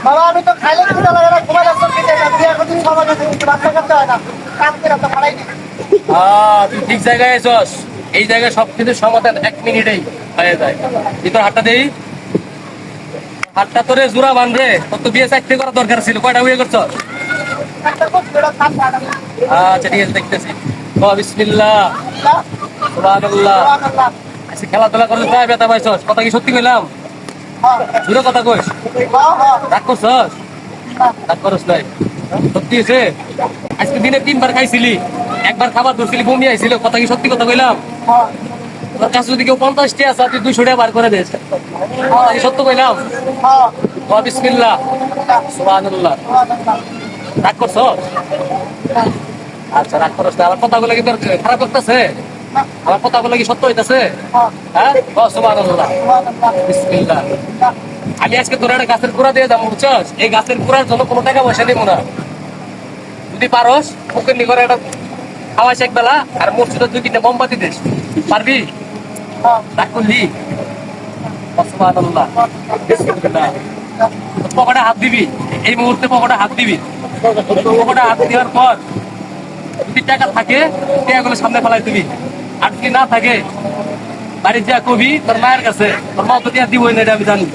বাবা আমি তো খাইলে খিদা লাগে না, ঘুমাই যাচ্ছ খেতে না, তুই এখন তুই সময় গেছে কিন্তু বাচ্চা কাচ্চা হয় না, কাম করে তো পারাই নি। তুই ঠিক জায়গায় এসস। এই জায়গায় সবকিছু সমাধান 1 মিনিটেই হয়ে যায়। তুই তোর হাতটা দেই, হাতটা তোরে জোড়া বান রে। তোর তো বিয়ে 4টে করার দরকার ছিল, কয়টা বিয়ে করছ? একটা খুব বেড়া কাম পাড়া না। আচ্ছা ঠিক আছে, দেখতেছি। বিসমিল্লাহ, সুবহানাল্লাহ। সুবহানাল্লাহ। আচ্ছা খেলাধুলা করলে প্রায় ব্যথা পাইছস, কথা কি সত্যি কইলাম? হ্যাঁ জোরে কথা কইস। হ্যাঁ রাগ করছস? রাগ করস নাই? সত্যি হয়েছে? আজকে দিনে 3বার খাইছিলি, একবার খাবার ধরছিলি, বমি আইছিল, কথা কি সত্যি কথা কইলাম? হ্যাঁ তোর কাছে যদি কেউ 50টি আছে, তুই 200 টাকা বার করে দিস। কথা কি সত্য কইলাম? হ্যাঁ বিসমিল্লাহ, সুবহানাল্লাহ। রাগ করছস? আচ্ছা রাগ করস না। আমার কথাগুলো কি তোর খারাপ লাগতেছে? আমার কথাগুলো কি সত্য হইতাছে? হ্যাঁ, সুবহানাল্লাহ, বিসমিল্লাহ। আমি আজকে তোর একটা গাছের কুড়া দিয়ে যাবো, বুঝছস? এই গাছের কুড়ার জন্য কোনো টাকা পয়সা নেবো না। যদি পারস পুকুর নি করে একটা খাওয়াইস এক বেলা, আর মসজিদে 2-3টা মোমবাতি দিস। পারবি? রাগ করলি? সুবহানাল্লাহ, বিসমিল্লাহ। পকেটে হাত দিবি, এই মুহূর্তে পকেটে হাত দিবি। পকেটে হাত দেওয়ার পর যদি টাকা থাকে টাকাগুলো সামনে ফেলাই দিবি, আর যদি না থাকে বাড়ি যা কবি তোর মায়ের কাছে, তোর মা তো দিয়া দিবই না, এটা আমি জানি।